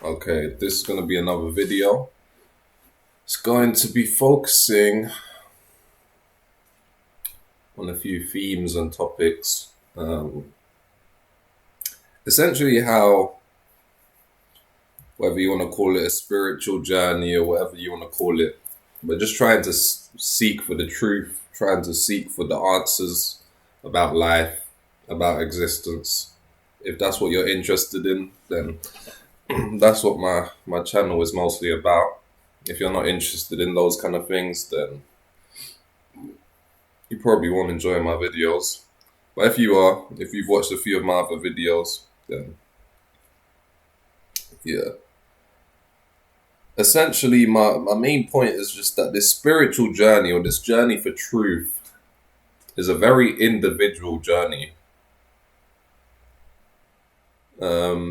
Okay, this is going to be another video. It's going to be focusing on a few themes and topics. Essentially, how, whether you want to call it a spiritual journey or whatever you want to call it, but just trying to seek for the truth, trying to seek for the answers about life, about existence. If that's what you're interested in, then that's what my channel is mostly about. If you're not interested in those kind of things, then you probably won't enjoy my videos. But if you are, if you've watched a few of my other videos, then yeah. Essentially, my main point is just that this spiritual journey or this journey for truth is a very individual journey.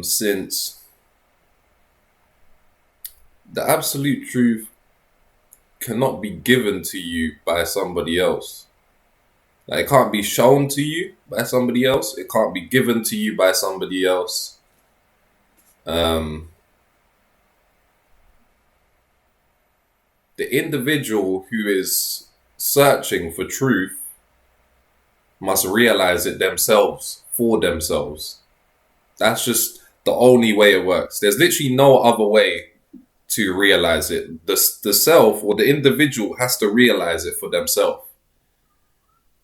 Since the absolute truth cannot be given to you by somebody else. Like, it can't be shown to you by somebody else. It can't be given to you by somebody else. Um, the individual who is searching for truth must realize it themselves, for themselves. That's just the only way it works. There's literally no other way to realize it. The self or the individual has to realize it for themselves.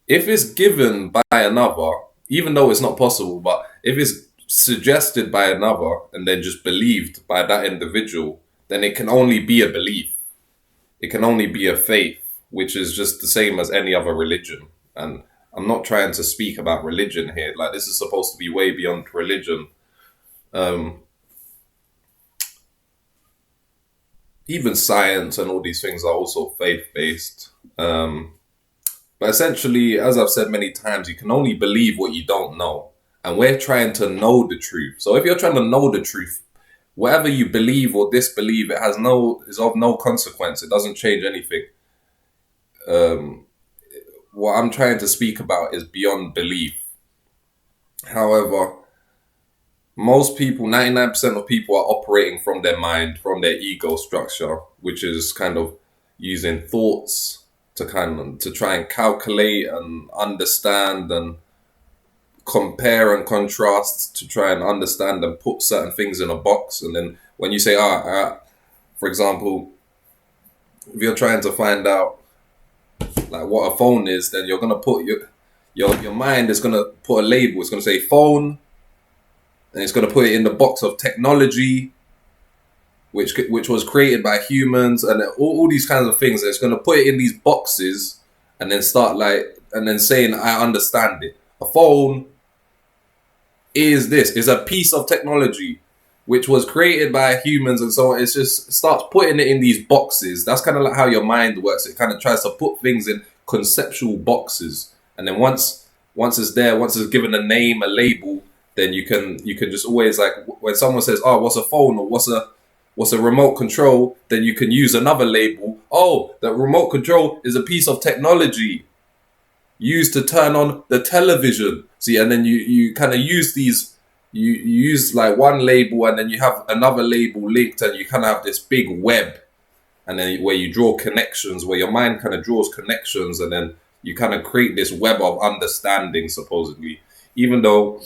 If it's given by another, even though it's not possible, but if it's suggested by another and then just believed by that individual, then it can only be a belief. It can only be a faith, which is just the same as any other religion. And I'm not trying to speak about religion here. Like, this is supposed to be way beyond religion. Even science and all these things are also faith-based. But essentially, as I've said many times, you can only believe what you don't know. And we're trying to know the truth. So if you're trying to know the truth, whatever you believe or disbelieve, is of no consequence. It doesn't change anything. What I'm trying to speak about is beyond belief. However, most people, 99% of people, are operating from their mind, from their ego structure, which is kind of using thoughts to try and calculate and understand and compare and contrast, to try and understand and put certain things in a box. And then when you say, for example, if you're trying to find out like what a phone is, then you're gonna put your mind is gonna put a label. It's gonna say phone, and it's gonna put it in the box of technology, which was created by humans, and all these kinds of things. It's going to put it in these boxes and then and then saying, I understand it. A phone is a piece of technology which was created by humans and so on. It's just starts putting it in these boxes. That's kind of like how your mind works. It kind of tries to put things in conceptual boxes. And then once it's there, once it's given a name, a label, then you can just always, like, when someone says, oh, what's a phone, or what's a remote control, then you can use another label. Oh, the remote control is a piece of technology used to turn on the television. See, and then you kind of use these, you use like one label and then you have another label linked, and you kind of have this big web, and then where you draw connections, where your mind kind of draws connections, and then you kind of create this web of understanding, supposedly, even though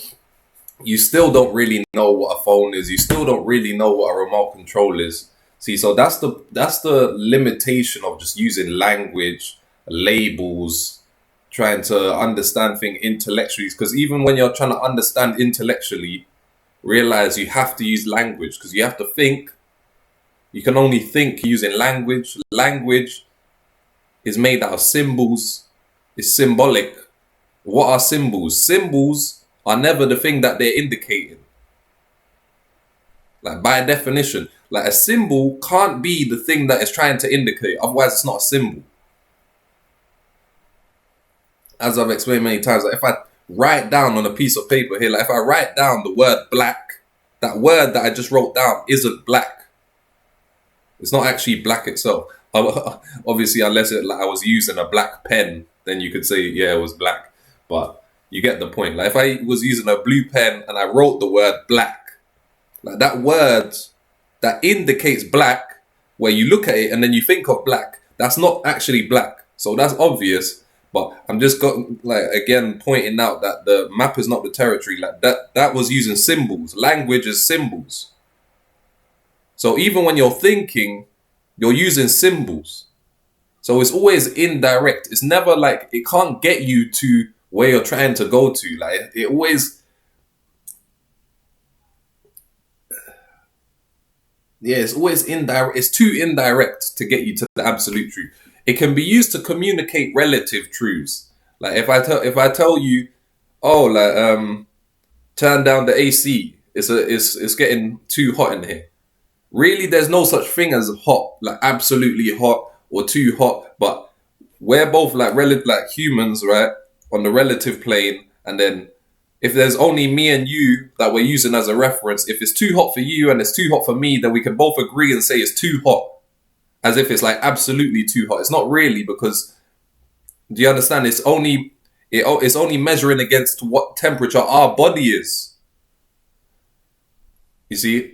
you still don't really know what a phone is. You still don't really know what a remote control is. See, so that's the limitation of just using language, labels, trying to understand things intellectually. Because even when you're trying to understand intellectually, realize you have to use language, because you have to think. You can only think using language. Language is made out of symbols. It's symbolic. What are symbols? Symbols are never the thing that they're indicating. Like, by definition, like, a symbol can't be the thing that it's trying to indicate. Otherwise, it's not a symbol. As I've explained many times, like, if I write down on a piece of paper here, like if I write down the word black, that word that I just wrote down isn't black. It's not actually black itself. Obviously, unless I was using a black pen, then you could say, yeah, it was black. But you get the point. Like, if I was using a blue pen and I wrote the word black, like, that word that indicates black, where you look at it and then you think of black, that's not actually black. So that's obvious. But I'm just again pointing out that the map is not the territory. Like that was using symbols. Language is symbols. So even when you're thinking, you're using symbols. So it's always indirect. It's never like, it can't get you to where you're trying to go to. Like it always, it's always indirect. It's too indirect to get you to the absolute truth. It can be used to communicate relative truths. Like if I tell you, oh, like turn down the AC. It's getting too hot in here. Really, there's no such thing as hot, like absolutely hot or too hot. But we're both like humans, right, on the relative plane. And then if there's only me and you that we're using as a reference, if it's too hot for you and it's too hot for me, then we can both agree and say it's too hot. As if it's like absolutely too hot. It's not really, because, do you understand? It's only measuring against what temperature our body is. You see?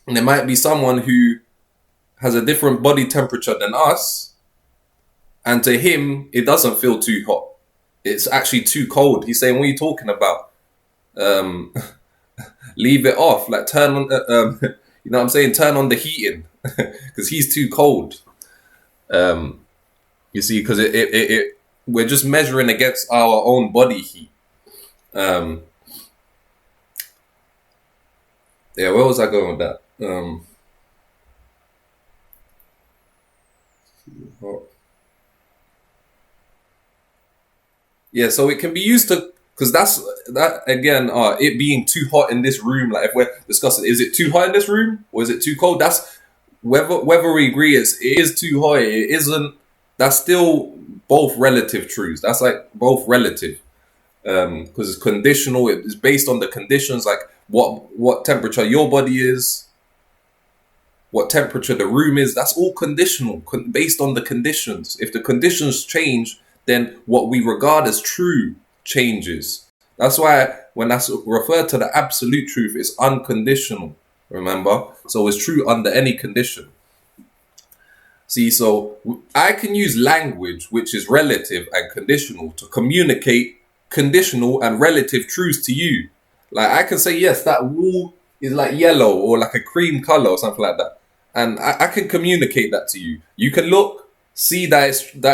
And there might be someone who has a different body temperature than us, and to him, it doesn't feel too hot. It's actually too cold. He's saying, what are you talking about? Leave it off. Like turn on, you know what I'm saying? Turn on the heating, because he's too cold. You see, because we're just measuring against our own body heat. Yeah, where was I going with that? Yeah, so it can be used to, because that again, it being too hot in this room. Like if we're discussing, is it too hot in this room or is it too cold? That's whether we agree it is too hot, it isn't. That's still both relative truths. That's like both relative, because it's conditional. It's based on the conditions, like what temperature your body is, what temperature the room is. That's all conditional, based on the conditions. If the conditions change, then what we regard as true changes. That's why when that's referred to the absolute truth, it's unconditional, remember? So it's true under any condition. See, so I can use language, which is relative and conditional, to communicate conditional and relative truths to you. Like I can say, yes, that wall is like yellow or like a cream color or something like that. And I can communicate that to you. You can look, see that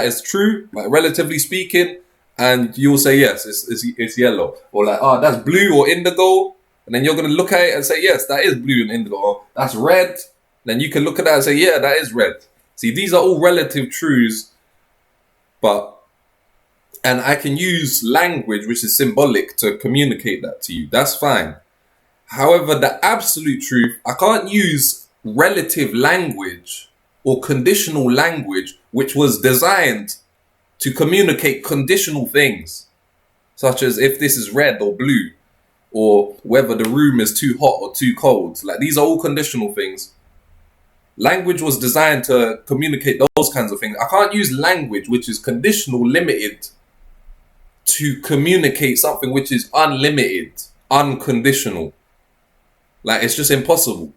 is true, like relatively speaking, and you'll say, yes, it's yellow. Or like, oh, that's blue or indigo. And then you're going to look at it and say, yes, that is blue and indigo. Or that's red. Then you can look at that and say, yeah, that is red. See, these are all relative truths, and I can use language, which is symbolic, to communicate that to you. That's fine. However, the absolute truth, I can't use relative language or conditional language, which was designed to communicate conditional things, such as if this is red or blue, or whether the room is too hot or too cold. Like, these are all conditional things. Language was designed to communicate those kinds of things. I can't use language which is conditional, limited, to communicate something which is unlimited, unconditional. Like, it's just impossible.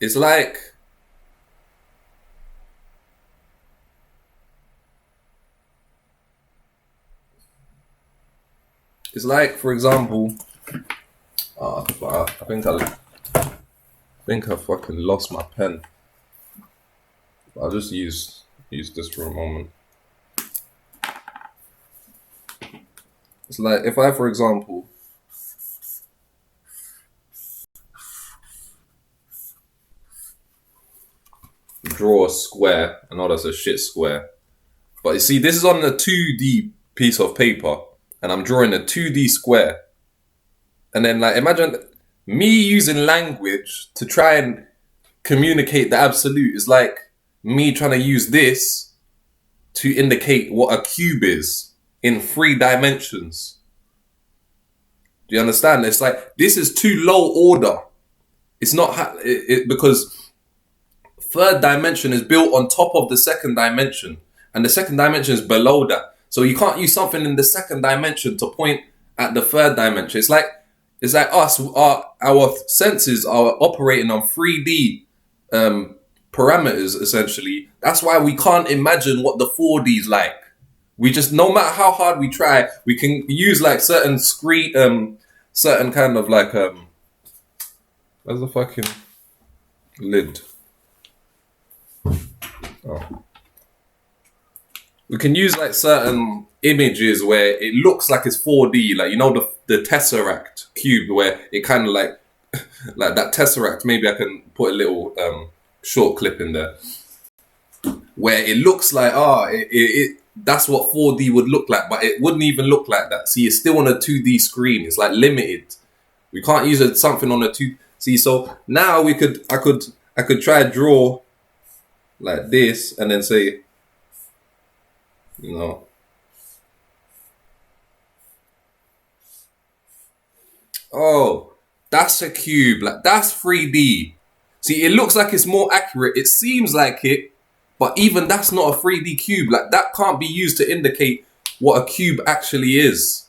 It's like, for example, I think I fucking lost my pen. I'll just use this for a moment. It's like if I, for example, draw a square. I know that's a shit square, but you see, this is on a 2D piece of paper, and I'm drawing a 2D square. And then, like, imagine me using language to try and communicate the absolute. Is like me trying to use this to indicate what a cube is in 3 dimensions. Do you understand? It's like, this is too low order. It's not because 3rd dimension is built on top of the 2nd dimension, and the 2nd dimension is below that. So you can't use something in the 2nd dimension to point at the 3rd dimension. It's It's like us, our senses are operating on 3D parameters, essentially. That's why we can't imagine what the 4D is like. We just, no matter how hard we try, we can use like certain certain kind of like, where's the fucking lid? Oh. We can use like certain images where it looks like it's 4D, like, you know, the Tesseract cube, where it kind of like like that Tesseract. Maybe I can put a little short clip in there where it looks like that's what 4D would look like, but it wouldn't even look like that. See, it's still on a 2D screen. It's like limited. We can't use something on a 2. See, so now I could try to draw like this and then say, you know, oh, that's a cube. Like, that's 3D. See, it looks like it's more accurate. It seems like it, but even that's not a 3D cube. Like, that can't be used to indicate what a cube actually is.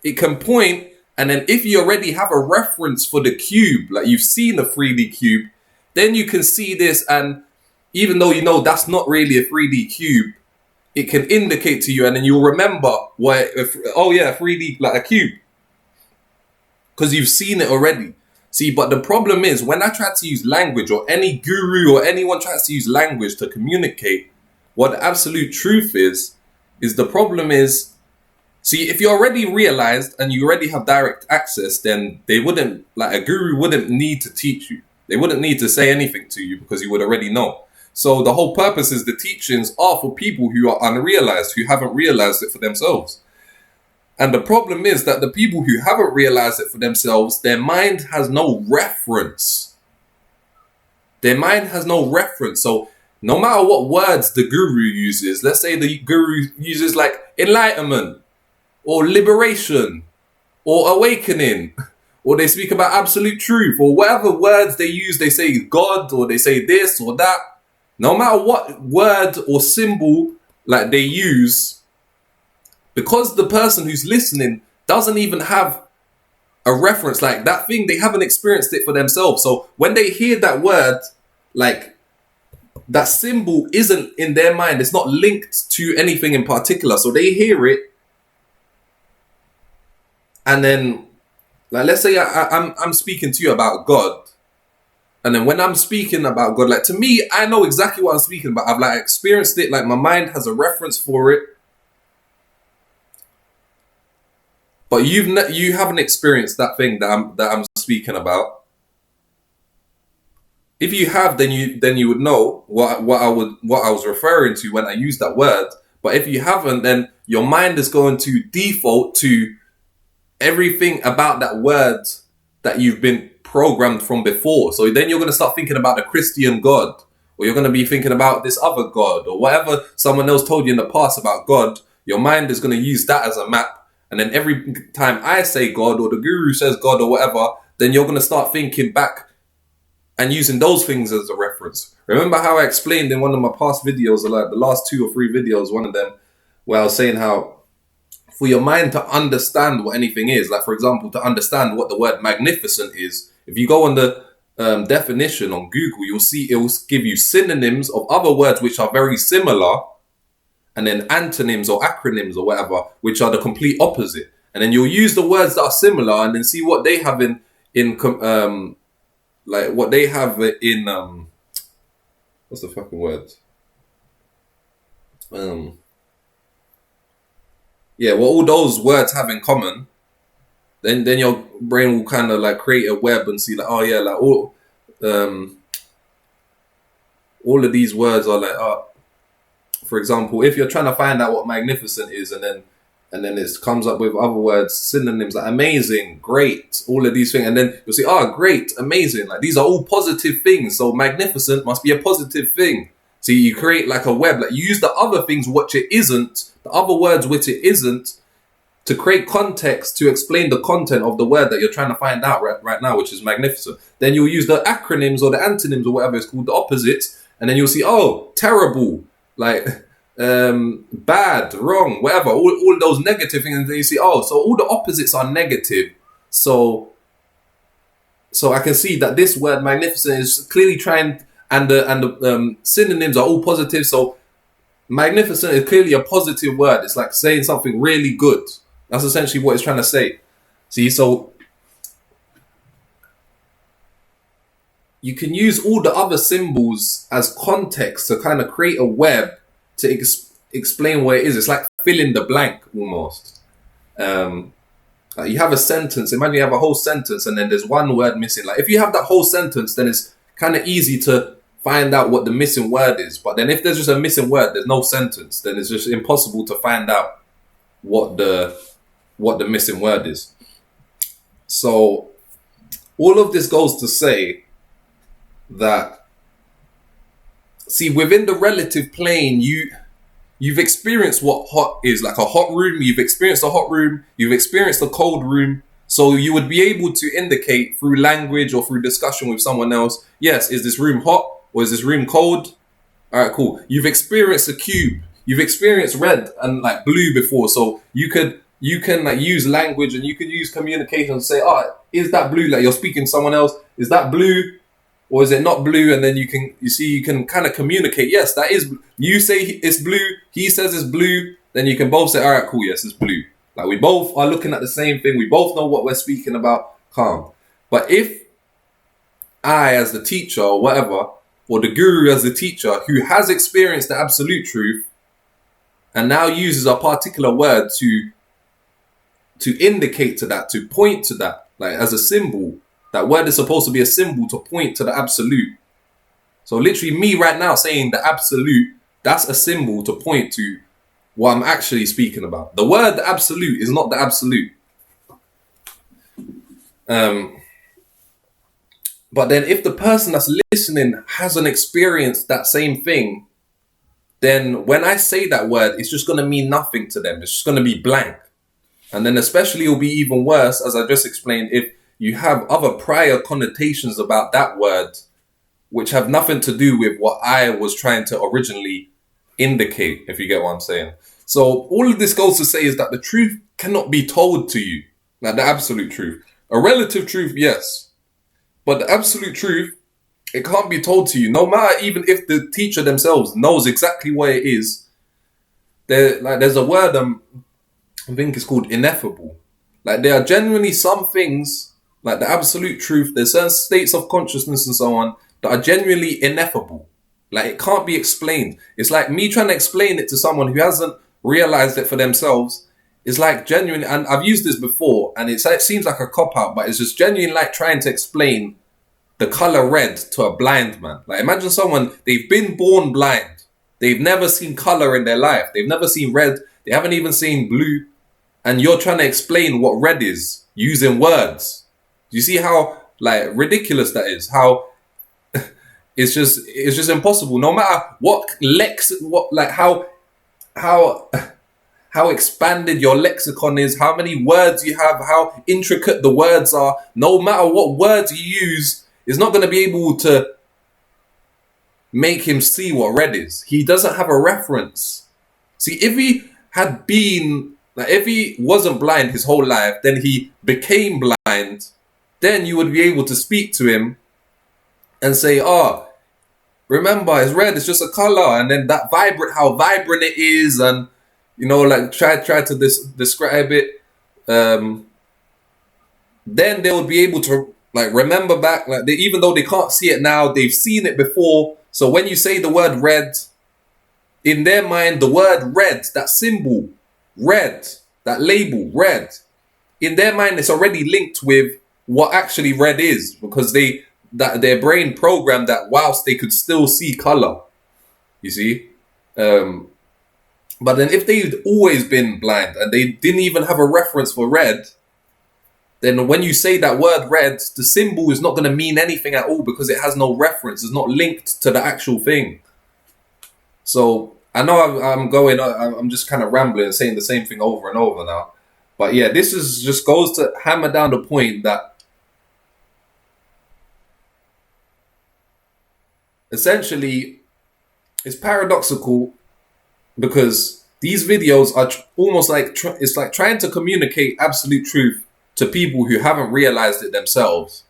It can point, and then if you already have a reference for the cube, like you've seen a 3D cube, then you can see this, and even though you know that's not really a 3D cube, it can indicate to you, and then you'll remember what, oh yeah, 3D, like a cube. Because you've seen it already. See, but the problem is, when I try to use language, or any guru or anyone tries to use language to communicate what the absolute truth is the problem is, see, if you already realized and you already have direct access, then they wouldn't, like a guru wouldn't need to teach you. They wouldn't need to say anything to you because you would already know. So the whole purpose is the teachings are for people who are unrealized, who haven't realized it for themselves. And the problem is that the people who haven't realized it for themselves, their mind has no reference. Their mind has no reference. So no matter what words the guru uses, let's say the guru uses like enlightenment or liberation or awakening, or they speak about absolute truth, or whatever words they use, they say God, or they say this or that. No matter what word or symbol like they use, because the person who's listening doesn't even have a reference, like that thing, they haven't experienced it for themselves. So when they hear that word, like that symbol isn't in their mind, it's not linked to anything in particular. So they hear it, and then, like, let's say I'm speaking to you about God. And then when I'm speaking about God, like, to me, I know exactly what I'm speaking about. I've like experienced it. Like, my mind has a reference for it. But you haven't experienced that thing that I'm speaking about. If you have, then you would know what I was referring to when I used that word. But if you haven't, then your mind is going to default to everything about that word that you've been programmed from before. So then you're going to start thinking about the Christian God, or you're going to be thinking about this other God, or whatever someone else told you in the past about God. Your mind is going to use that as a map. And then every time I say God, or the guru says God, or whatever, then you're going to start thinking back and using those things as a reference. Remember how I explained in one of my past videos, or like the last 2 or 3 videos, one of them, where I was saying how for your mind to understand what anything is, like for example, to understand what the word magnificent is, if you go on the definition on Google, you'll see it will give you synonyms of other words which are very similar, and then antonyms or acronyms or whatever, which are the complete opposite. And then you'll use the words that are similar and then see what they have in what they have in what's the fucking word? Yeah, what all those words have in common. Then your brain will kind of like create a web and see like, oh yeah, like all of these words are like, for example, if you're trying to find out what magnificent is, and then it comes up with other words, synonyms like amazing, great, all of these things, and then you'll see, great, amazing, like these are all positive things, so magnificent must be a positive thing. So you create like a web, like you use the other things which it isn't, the other words which it isn't, to create context to explain the content of the word that you're trying to find out right now, which is magnificent. Then you'll use the acronyms or the antonyms or whatever it's called, the opposites, and then you'll see, terrible, like bad, wrong, whatever, all those negative things, and then you see, so all the opposites are negative. So I can see that this word magnificent is clearly trying, and the synonyms are all positive. So magnificent is clearly a positive word. It's like saying something really good. That's essentially what it's trying to say. See, so you can use all the other symbols as context to kind of create a web to explain what it is. It's like fill in the blank almost. You have a sentence. Imagine you have a whole sentence and then there's one word missing. Like if you have that whole sentence, then it's kind of easy to find out what the missing word is. But then if there's just a missing word, there's no sentence. Then it's just impossible to find out what the missing word is. So all of this goes to say that, see, within the relative plane, you've experienced what hot is, like a hot room. You've experienced a hot room. You've experienced a cold room. So you would be able to indicate through language or through discussion with someone else, yes, is this room hot or is this room cold? All right, cool. You've experienced a cube. You've experienced red and like blue before. So you can like use language and you could use communication to say, oh, is that blue? Like you're speaking to someone else. Is that blue? Or is it not blue? And then you can kind of communicate. Yes, that is. You say it's blue. He says it's blue. Then you can both say, all right, cool. Yes, it's blue. Like we both are looking at the same thing. We both know what we're speaking about. Calm. But if I, as the teacher or whatever, or the guru as the teacher who has experienced the absolute truth and now uses a particular word to indicate to that, to point to that, like as a symbol, that word is supposed to be a symbol to point to the absolute. So literally me right now saying the absolute, that's a symbol to point to what I'm actually speaking about. The word the absolute is not the absolute. But then if the person that's listening hasn't experienced that same thing, then when I say that word, it's just going to mean nothing to them. It's just going to be blank. And then especially it'll be even worse, as I just explained, if you have other prior connotations about that word, which have nothing to do with what I was trying to originally indicate, if you get what I'm saying. So all of this goes to say is that the truth cannot be told to you, like the absolute truth. A relative truth, yes. But the absolute truth, it can't be told to you. No matter even if the teacher themselves knows exactly what it is. There's a word, I think it's called ineffable. Like there are genuinely some things, like the absolute truth, there's certain states of consciousness and so on that are genuinely ineffable. Like it can't be explained. It's like me trying to explain it to someone who hasn't realized it for themselves. It's like genuine, and I've used this before, and it seems like a cop-out, but it's just genuine like trying to explain the color red to a blind man. Like imagine someone, they've been born blind. They've never seen color in their life. They've never seen red. They haven't even seen blue. And you're trying to explain what red is using words. Do you see how like ridiculous that is? How it's just impossible. No matter how expanded your lexicon is, how many words you have, how intricate the words are, no matter what words you use, is not going to be able to make him see what red is. He doesn't have a reference. See, if he had been, like, if he wasn't blind his whole life, then he became blind, then you would be able to speak to him and say, oh, remember, it's red, it's just a color. And then that how vibrant it is, and you know, like try to describe it. Then they would be able to like remember back, like even though they can't see it now, they've seen it before. So when you say the word red, in their mind, the word red, that symbol, red, that label, red, in their mind, it's already linked with what actually red is, because their brain programmed that whilst they could still see color. You see. But then if they'd always been blind and they didn't even have a reference for red, then when you say that word red, the symbol is not going to mean anything at all because it has no reference. It's not linked to the actual thing. So I know I'm just kind of rambling and saying the same thing over and over now. But yeah, this is just goes to hammer down the point that essentially it's paradoxical, because these videos are almost like it's like trying to communicate absolute truth to people who haven't realized it themselves.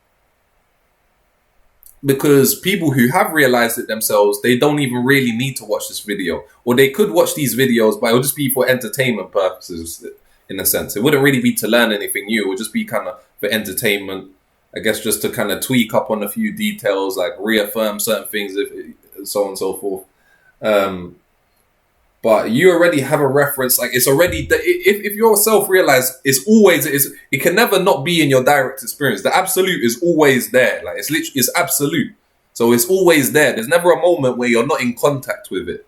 Because people who have realized it themselves, they don't even really need to watch this video. Or they could watch these videos, but it will just be for entertainment purposes, in a sense. It wouldn't really be to learn anything new. It would just be kind of for entertainment. I guess just to kind of tweak up on a few details, like reaffirm certain things, so on and so forth. But you already have a reference, like it's already, if you're self-realized, it can never not be in your direct experience. The absolute is always there. Like it's absolute. So it's always there. There's never a moment where you're not in contact with it.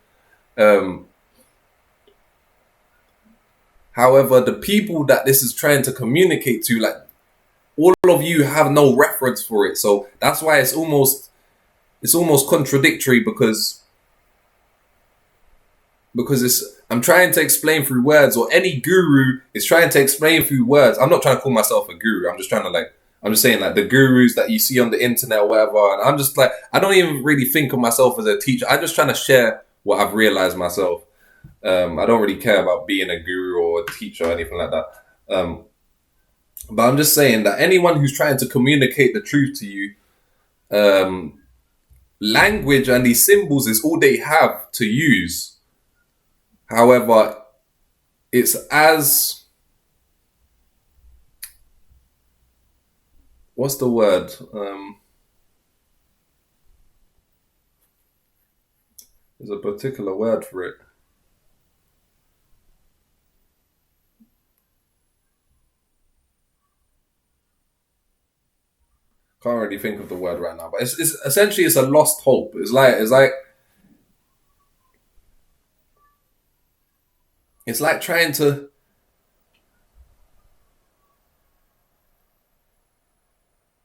However, the people that this is trying to communicate to, like all of you have no reference for it. So that's why it's almost contradictory because I'm trying to explain through words, or any guru is trying to explain through words. I'm not trying to call myself a guru. I'm just saying like the gurus that you see on the internet or whatever. And I'm just like, I don't even really think of myself as a teacher. I'm just trying to share what I've realized myself. I don't really care about being a guru or a teacher or anything like that. But I'm just saying that anyone who's trying to communicate the truth to you, language and these symbols is all they have to use. However, it's as, what's the word? There's a particular word for it. Can't really think of the word right now, but it's essentially it's a lost hope. It's like trying to,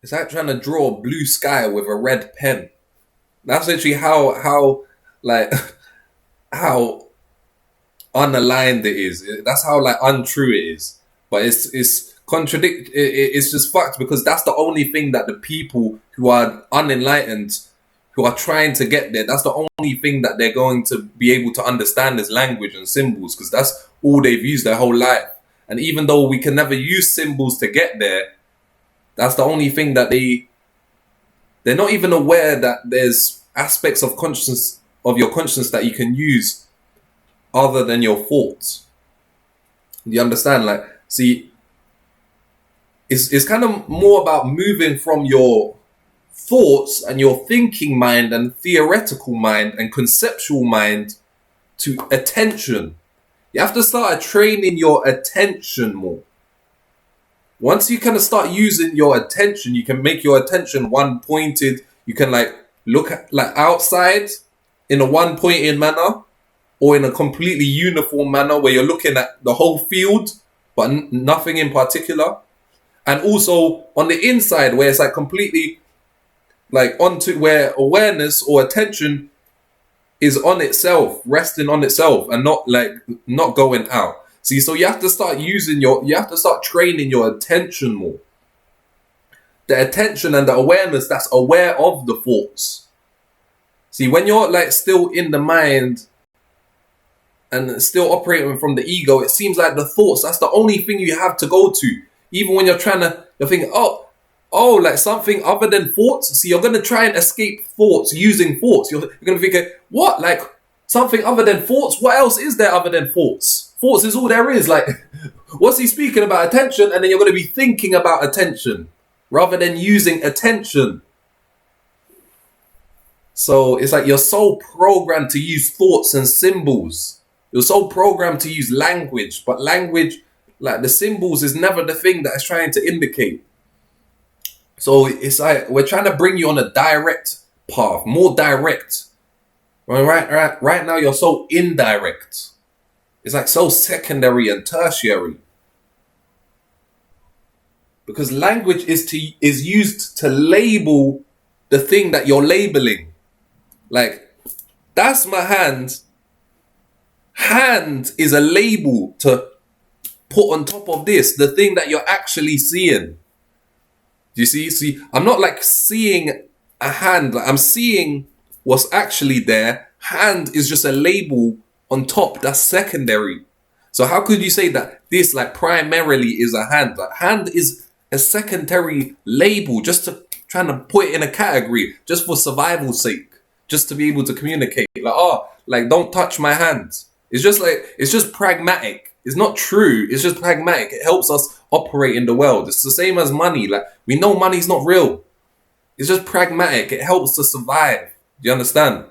it's like trying to draw a blue sky with a red pen. That's literally how unaligned it is. That's how like untrue it is. But it's just fucked, because that's the only thing that the people who are unenlightened, who are trying to get there, that's the only thing that they're going to be able to understand is language and symbols, because that's all they've used their whole life. And even though we can never use symbols to get there, that's the only thing that they're not even aware that there's aspects of your consciousness that you can use other than your thoughts. You understand? Like, see, it's kind of more about moving from your thoughts and your thinking mind and theoretical mind and conceptual mind to attention. You have to start training your attention more. Once you kind of start using your attention, you can make your attention one pointed. You can like look at like outside in a one pointed manner, or in a completely uniform manner where you're looking at the whole field, but nothing in particular. And also on the inside where it's like completely like onto where awareness or attention is on itself, resting on itself and not going out. See, so you have to start training your attention more. The attention and the awareness that's aware of the thoughts. See, when you're like still in the mind and still operating from the ego, it seems like the thoughts, that's the only thing you have to go to. Even when you're thinking, like something other than thoughts. See, you're going to try and escape thoughts using thoughts. You're going to think, what? Like something other than thoughts? What else is there other than thoughts? Thoughts is all there is. Like, what's he speaking about? Attention. And then you're going to be thinking about attention rather than using attention. So it's like you're so programmed to use thoughts and symbols. You're so programmed to use language, but language, like the symbols, is never the thing that is trying to indicate. So it's like we're trying to bring you on a direct path, more direct. Right now you're so indirect. It's like so secondary and tertiary. Because language is used to label the thing that you're labeling. Like, that's my hand. Hand is a label to put on top of this, the thing that you're actually seeing. Do you see? See, I'm not like seeing a hand. Like, I'm seeing what's actually there. Hand is just a label on top. That's secondary. So how could you say that this like primarily is a hand? Like hand is a secondary label just to trying to put it in a category just for survival's sake, just to be able to communicate. Like, oh, like don't touch my hand. It's just pragmatic. It's not true. It's just pragmatic. It helps us operate in the world. It's the same as money. Like we know money's not real. It's just pragmatic. It helps to survive. Do you understand?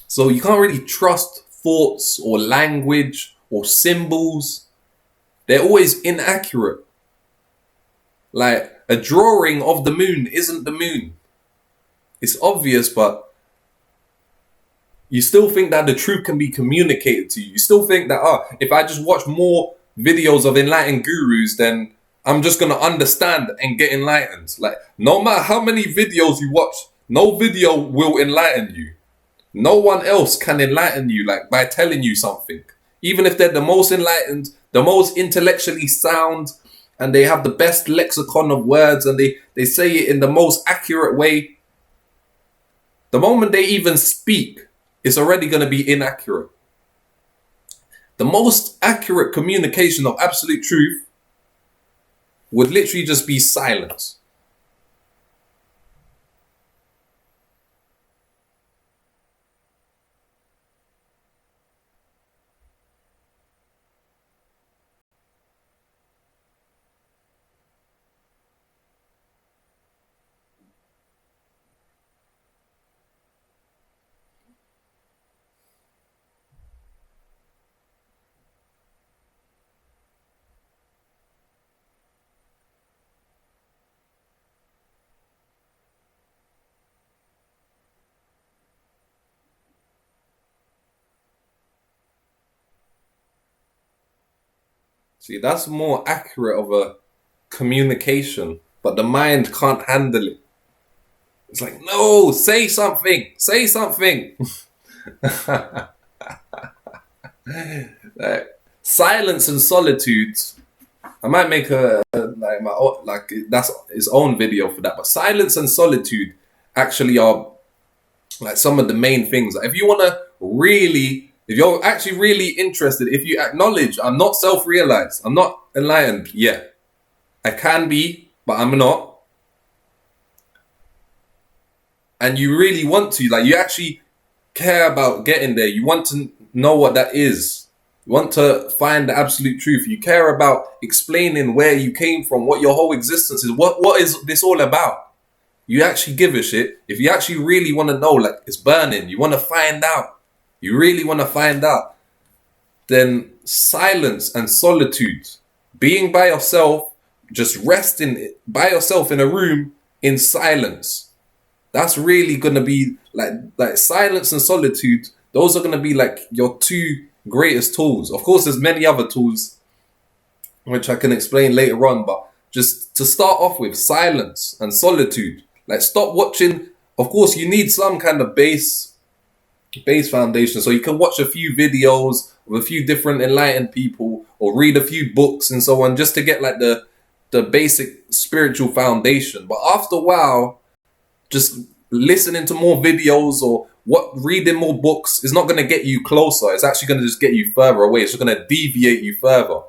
So you can't really trust thoughts or language or symbols. They're always inaccurate. Like a drawing of the moon isn't the moon. It's obvious, but you still think that the truth can be communicated to you. You still think that, if I just watch more videos of enlightened gurus, then I'm just going to understand and get enlightened. Like, no matter how many videos you watch, no video will enlighten you. No one else can enlighten you, like, by telling you something. Even if they're the most enlightened, the most intellectually sound, and they have the best lexicon of words, and they say it in the most accurate way. The moment they even speak, it's already going to be inaccurate. The most accurate communication of absolute truth would literally just be silence. See, that's more accurate of a communication, but the mind can't handle it. It's like, no, say something, say something. Like, silence and solitude. I might make that's his own video for that. But silence and solitude actually are like some of the main things. Like, if you want to really, if you're actually really interested, if you acknowledge, I'm not self-realized, I'm not enlightened, yeah, I can be, but I'm not. And you really want to, like, you actually care about getting there. You want to know what that is. You want to find the absolute truth. You care about explaining where you came from, what your whole existence is. What is this all about? You actually give a shit. If you actually really want to know, like, it's burning, you want to find out, you really want to find out, then silence and solitude, being by yourself, just resting by yourself in a room in silence, that's really going to be like silence and solitude. Those are going to be like your two greatest tools. Of course, there's many other tools which I can explain later on, but just to start off with, silence and solitude. Like, stop watching. Of course, you need some kind of base foundation, so you can watch a few videos of a few different enlightened people or read a few books and so on, just to get like the basic spiritual foundation. But after a while, just listening to more videos or reading more books is not going to get you closer. It's actually going to just get you further away. It's just going to deviate you further.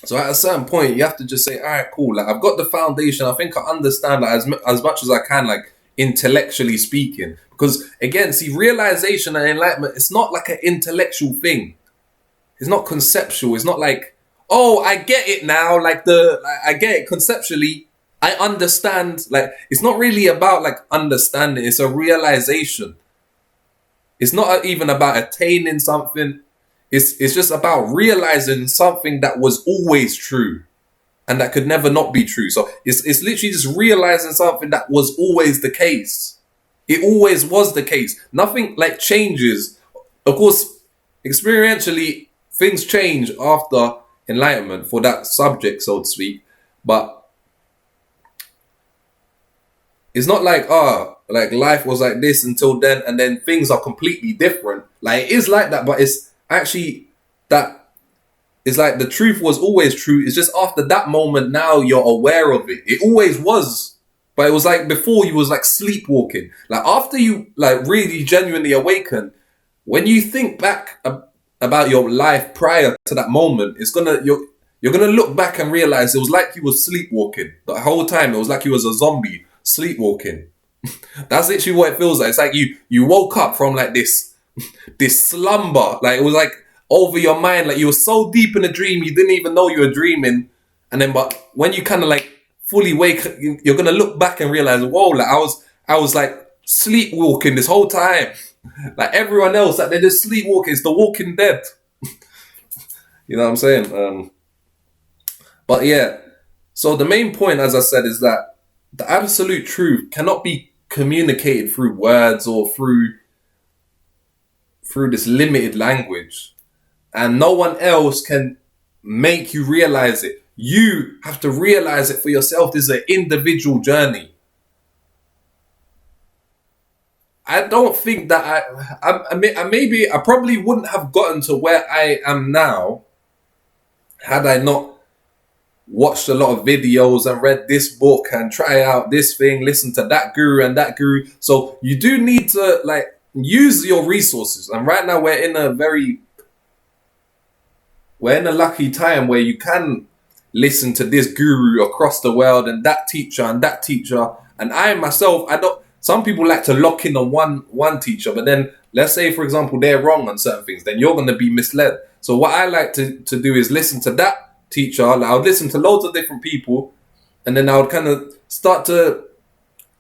So at a certain point, you have to just say, all right, cool. Like, I've got the foundation. I think I understand, like, as much as I can, like, intellectually speaking. Because again, see, realization and enlightenment, it's not like an intellectual thing. It's not conceptual. It's not like, oh, I get it now. I get it conceptually. I understand. Like, it's not really about like understanding. It's a realization. It's not even about attaining something. It's just about realizing something that was always true and that could never not be true. So it's literally just realizing something that was always the case. It always was the case. Nothing like changes. Of course, experientially, things change after enlightenment for that subject, so to speak. But it's not like, like life was like this until then, and then things are completely different. Like, it is like that, but it's actually that it's like the truth was always true. It's just after that moment, now you're aware of it. It always was, But it was like before you was like sleepwalking. Like after you like really genuinely awaken, when you think back about your life prior to that moment, you're gonna look back and realize it was like you was sleepwalking the whole time. It was like you was a zombie sleepwalking. That's literally what it feels like. It's like you woke up from like this slumber. Like it was like over your mind. Like you were so deep in a dream you didn't even know you were dreaming. And then, but when you kind of like fully wake, you're gonna look back and realize, whoa, like I was like sleepwalking this whole time. Like everyone else, like they're just sleepwalking. It's the Walking Dead. You know what I'm saying? But yeah. So the main point, as I said, is that the absolute truth cannot be communicated through words or through this limited language, and no one else can make you realize it. You have to realize it for yourself. This is an individual journey. I don't think that I probably wouldn't have gotten to where I am now had I not watched a lot of videos and read this book and try out this thing, listen to that guru and that guru. So you do need to like use your resources. And right now we're in a lucky time where you can listen to this guru across the world and that teacher and that teacher. And I myself, some people like to lock in on one teacher, but then let's say, for example, they're wrong on certain things, then you're going to be misled. So what I like to do is listen to that teacher. I would listen to loads of different people, and then I would kind of start to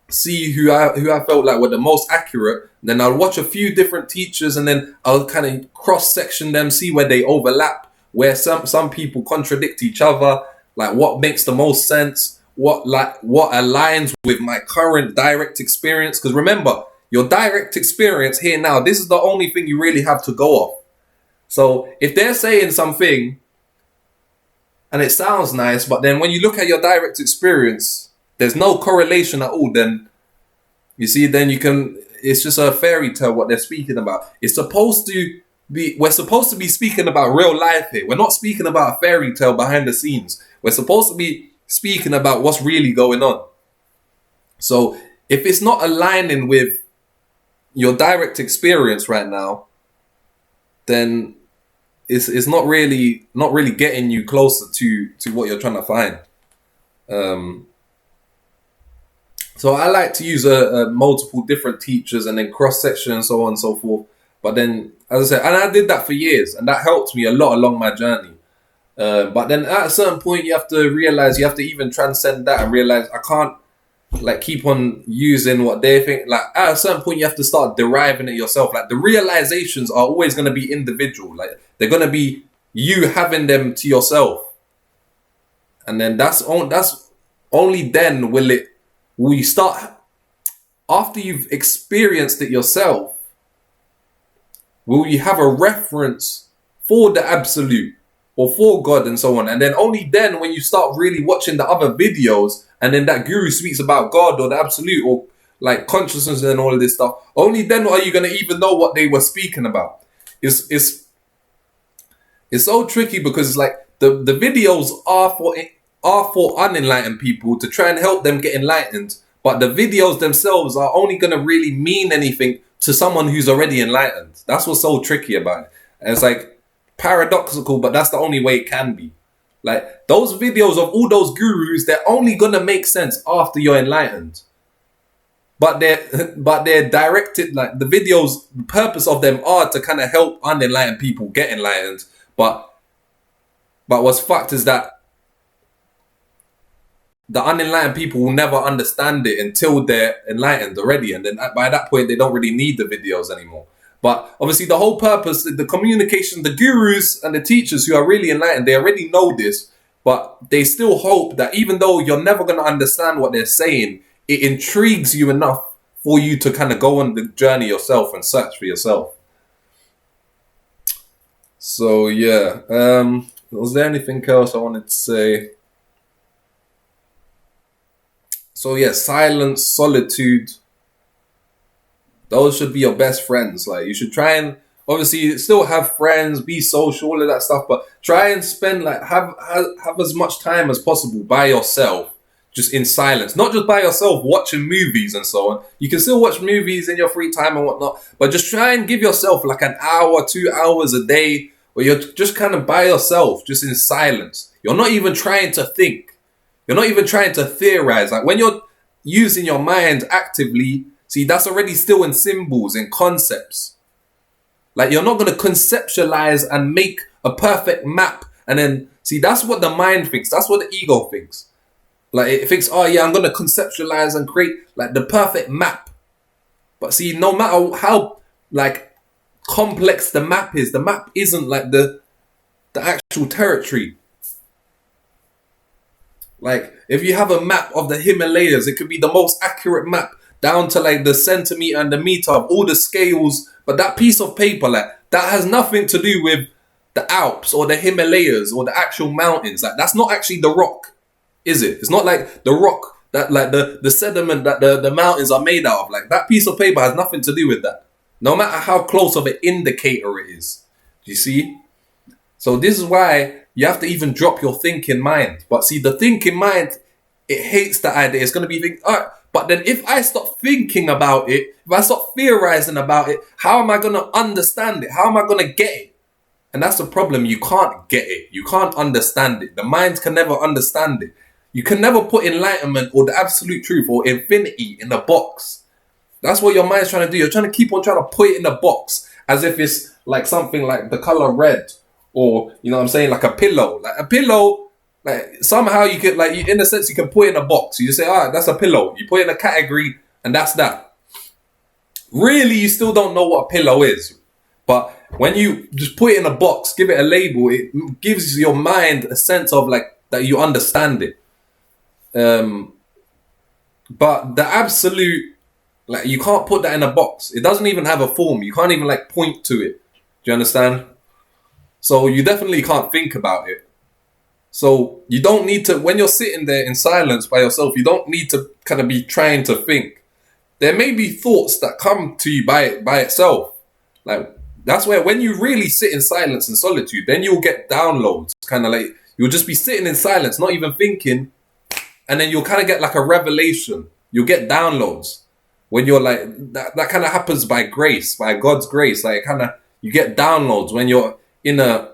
see who I felt like were the most accurate. Then I'll watch a few different teachers, and then I'll kind of cross-section them, see where they overlap, where some people contradict each other, like what makes the most sense, what aligns with my current direct experience. Because remember, your direct experience here now, this is the only thing you really have to go off. So if they're saying something and it sounds nice, but then when you look at your direct experience, there's no correlation at all, then you see, then it's just a fairy tale what they're speaking about. We're supposed to be speaking about real life here. We're not speaking about a fairy tale behind the scenes. We're supposed to be speaking about what's really going on. So if it's not aligning with your direct experience right now, then it's not really getting you closer to what you're trying to find. So I like to use multiple different teachers and then cross section and so on and so forth. But then, as I said, and I did that for years, and that helped me a lot along my journey. But then at a certain point, you have to realize you have to even transcend that and realize I can't like keep on using what they think. Like at a certain point, you have to start deriving it yourself. Like the realizations are always going to be individual. Like they're going to be you having them to yourself, and then that's only then will you start, after you've experienced it yourself, will you have a reference for the absolute or for God and so on. And then only then, when you start really watching the other videos and then that guru speaks about God or the absolute or like consciousness and all of this stuff, only then are you going to even know what they were speaking about. It's so tricky because it's like the videos are for unenlightened people to try and help them get enlightened. But the videos themselves are only going to really mean anything to someone who's already enlightened. That's what's so tricky about it. And it's like paradoxical, but that's the only way it can be. Like those videos of all those gurus, they're only going to make sense after you're enlightened. But they're directed, like the videos, the purpose of them are to kind of help unenlightened people get enlightened. But what's fucked is that the unenlightened people will never understand it until they're enlightened already. And then by that point, they don't really need the videos anymore. But obviously the whole purpose, the communication, the gurus and the teachers who are really enlightened, they already know this, but they still hope that even though you're never going to understand what they're saying, it intrigues you enough for you to kind of go on the journey yourself and search for yourself. So yeah, was there anything else I wanted to say? So yeah, silence, solitude, those should be your best friends. Like you should try and obviously still have friends, be social, all of that stuff, but try and spend have as much time as possible by yourself, just in silence, not just by yourself watching movies and so on. You can still watch movies in your free time and whatnot, but just try and give yourself like an hour, 2 hours a day where you're just kind of by yourself, just in silence. You're not even trying to think. You're not even trying to theorize. Like when you're using your mind actively, see, that's already still in symbols, in concepts. Like you're not going to conceptualize and make a perfect map. And then, see, that's what the mind thinks. That's what the ego thinks. Like it thinks, oh yeah, I'm going to conceptualize and create like the perfect map. But see, no matter how like complex the map is, the map isn't like the actual territory. Like if you have a map of the Himalayas, it could be the most accurate map down to like the centimeter and the meter of all the scales. But that piece of paper, like that has nothing to do with the Alps or the Himalayas or the actual mountains. Like that's not actually the rock. Is it? It's not like the rock that like the sediment that the mountains are made out of. Like that piece of paper has nothing to do with that. No matter how close of an indicator it is. Do you see? So this is why you have to even drop your thinking mind. But see, the thinking mind, it hates the idea. It's going to be thinking, all right, but then if I stop thinking about it, if I stop theorizing about it, how am I going to understand it? How am I going to get it? And that's the problem. You can't get it. You can't understand it. The mind can never understand it. You can never put enlightenment or the absolute truth or infinity in a box. That's what your mind's trying to do. You're trying to keep on trying to put it in a box as if it's like something like the color red or, you know what I'm saying, like a pillow. Like a pillow, like somehow you could, like, in a sense, you can put it in a box. You just say, all right, that's a pillow. You put it in a category and that's that. Really, you still don't know what a pillow is. But when you just put it in a box, give it a label, it gives your mind a sense of like that you understand it. But the absolute, like you can't put that in a box. It doesn't even have a form. You can't even like point to it. Do you understand? So you definitely can't think about it. So you don't need to, when you're sitting there in silence by yourself, you don't need to kind of be trying to think. There may be thoughts that come to you by itself. Like that's where when you really sit in silence and solitude, then you'll get downloads. Kind of like you'll just be sitting in silence, not even thinking. And then you'll kind of get like a revelation. You'll get downloads when you're like, that kind of happens by grace, by God's grace. Like kind of, you get downloads when you're in a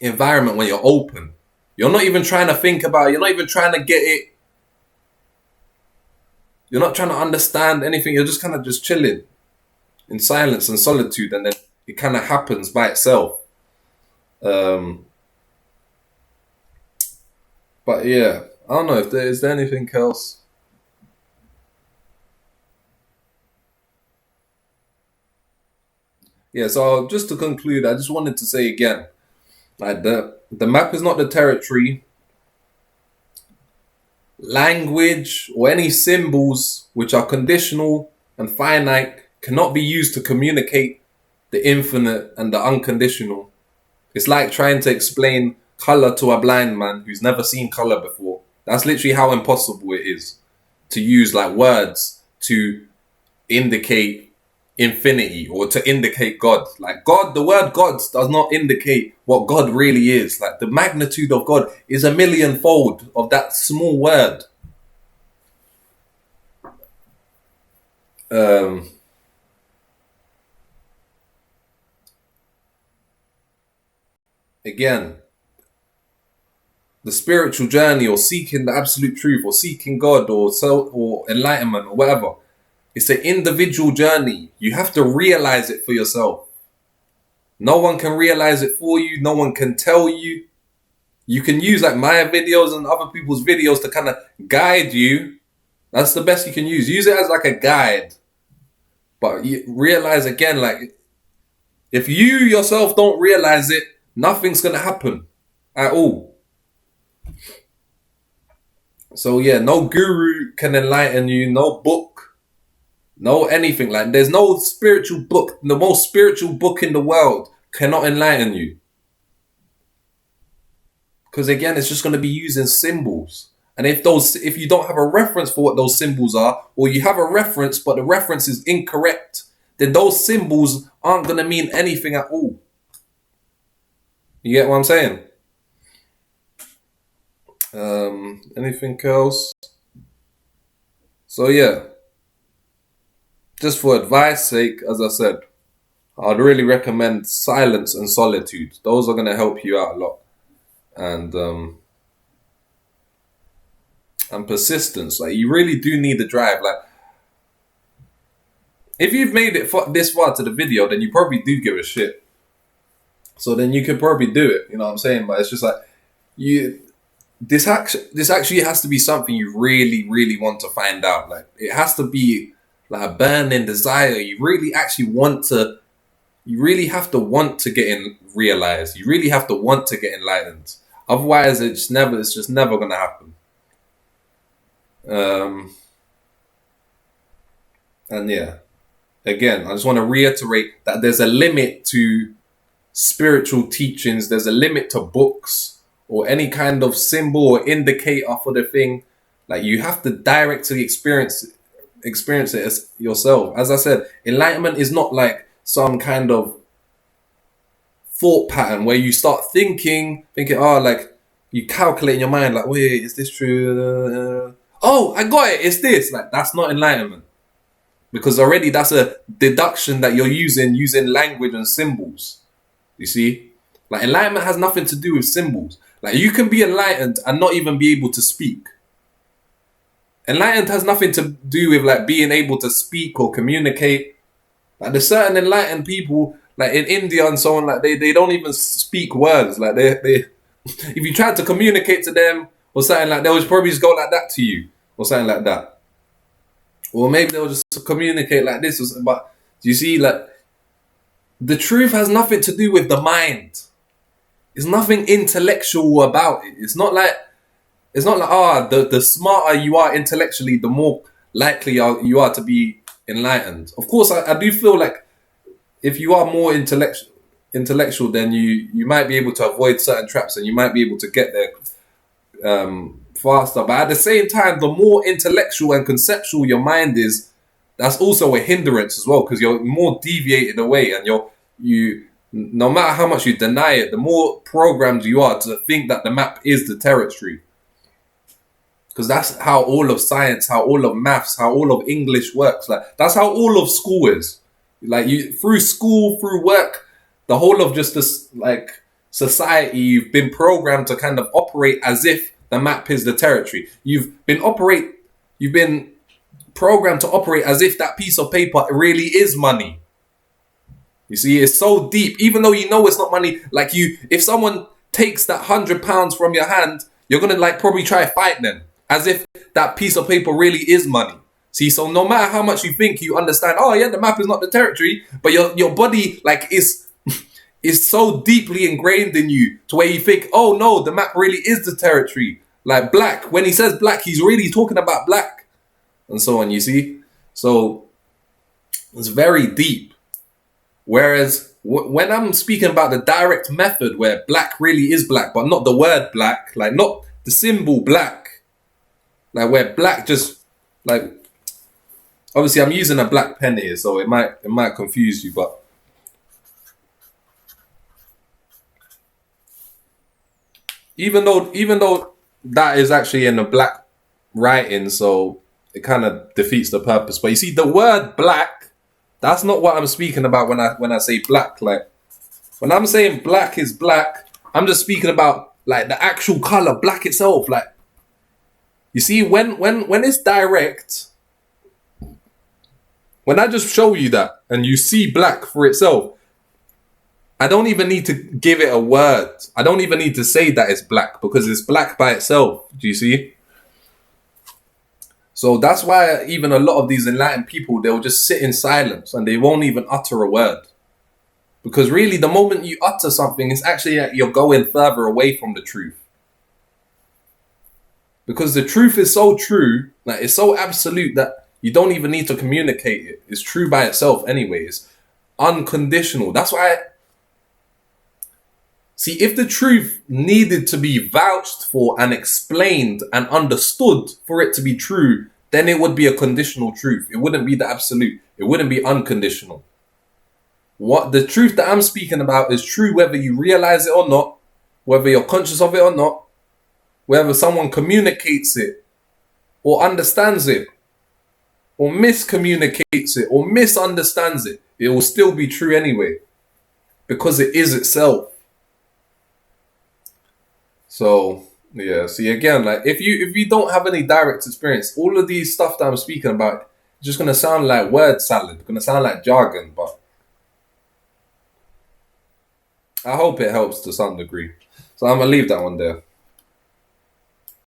environment when you're open. You're not even trying to think about it. You're not even trying to get it. You're not trying to understand anything. You're just kind of just chilling in silence and solitude. And then it kind of happens by itself. But yeah, I don't know if is there anything else. Yeah, so just to conclude, I just wanted to say again, like the map is not the territory. Language or any symbols which are conditional and finite cannot be used to communicate the infinite and the unconditional. It's like trying to explain color to a blind man who's never seen color before. That's literally how impossible it is to use like words to indicate infinity or to indicate God. Like God, the word God does not indicate what God really is. Like the magnitude of God is a millionfold of that small word. Again, the spiritual journey or seeking the absolute truth or seeking God or self or enlightenment or whatever, it's an individual journey. You have to realize it for yourself. No one can realize it for you. No one can tell you. You can use like my videos and other people's videos to kind of guide you. That's the best you can use. Use it as like a guide. But you realize again, like if you yourself don't realize it, nothing's going to happen at all. So yeah, no guru can enlighten you, no book, no anything. Like there's no spiritual book. The most spiritual book in the world cannot enlighten you. Because again, it's just going to be using symbols. And if you don't have a reference for what those symbols are, or you have a reference, but the reference is incorrect, then those symbols aren't going to mean anything at all. You get what I'm saying? Anything else? So yeah, just for advice sake, as I said, I'd really recommend silence and solitude. Those are gonna help you out a lot. And persistence. Like you really do need the drive. Like if you've made it this far to the video, then you probably do give a shit. So then you could probably do it. You know what I'm saying? But it's just like you. This actually has to be something you really, really want to find out. Like it has to be like a burning desire. You really actually want to. You really have to want to get realized. You really have to want to get enlightened. Otherwise, it's just never gonna happen. Um, and yeah, again, I just want to reiterate that there's a limit to spiritual teachings. There's a limit to books or any kind of symbol or indicator for the thing. Like you have to directly experience it as yourself. As I said, enlightenment is not like some kind of thought pattern where you start thinking, like you calculate in your mind, like, wait, is this true? Oh, I got it. It's this. Like that's not enlightenment because already that's a deduction that you're using language and symbols. You see, like enlightenment has nothing to do with symbols. Like you can be enlightened and not even be able to speak. Enlightened has nothing to do with like being able to speak or communicate. Like there's certain enlightened people, like in India and so on, like they don't even speak words. Like they if you tried to communicate to them or something like, they'll probably just go like that to you or something like that. Or maybe they'll just communicate like this. But do you see, like the truth has nothing to do with the mind. There's nothing intellectual about it. It's not like the smarter you are intellectually, the more likely you are to be enlightened. Of course, I do feel like if you are more intellectual, then you might be able to avoid certain traps and you might be able to get there faster. But at the same time, the more intellectual and conceptual your mind is, that's also a hindrance as well because you're more deviated away and you no matter how much you deny it, the more programmed you are to think that the map is the territory. Because that's how all of science, how all of maths, how all of English works. Like that's how all of school is. Like you through school, through work, the whole of just this like society, you've been programmed to kind of operate as if the map is the territory. You've been programmed to operate as if that piece of paper really is money. You see, it's so deep, even though you know it's not money. Like if someone takes that £100 from your hand, you're gonna like probably try to fight them as if that piece of paper really is money. See, so no matter how much you think you understand, oh yeah, the map is not the territory, but your body like is so deeply ingrained in you to where you think, oh no, the map really is the territory. Like black, when he says black, he's really talking about black, and so on. You see, so it's very deep. Whereas when I'm speaking about the direct method where black really is black, but not the word black, like not the symbol black, like where black just like, obviously I'm using a black pen here, so it might confuse you, but even though that is actually in a black writing, so it kind of defeats the purpose. But you see, the word black, that's not what I'm speaking about when I say black. Like when I'm saying black is black, I'm just speaking about like the actual color, black itself. Like you see, when it's direct, when I just show you that and you see black for itself, I don't even need to give it a word. I don't even need to say that it's black because it's black by itself. Do you see? So that's why even a lot of these enlightened people, they'll just sit in silence and they won't even utter a word. Because really, the moment you utter something, it's actually like you're going further away from the truth. Because the truth is so true, like it's so absolute that you don't even need to communicate it. It's true by itself anyway. It's unconditional. That's why... See, if the truth needed to be vouched for and explained and understood for it to be true, then it would be a conditional truth. It wouldn't be the absolute. It wouldn't be unconditional. What the truth that I'm speaking about is true whether you realize it or not, whether you're conscious of it or not, whether someone communicates it or understands it or miscommunicates it or misunderstands it, it will still be true anyway, because it is itself. So yeah, see again, like if you don't have any direct experience, all of these stuff that I'm speaking about is just gonna sound like word salad, gonna sound like jargon, but I hope it helps to some degree. So I'm gonna leave that one there.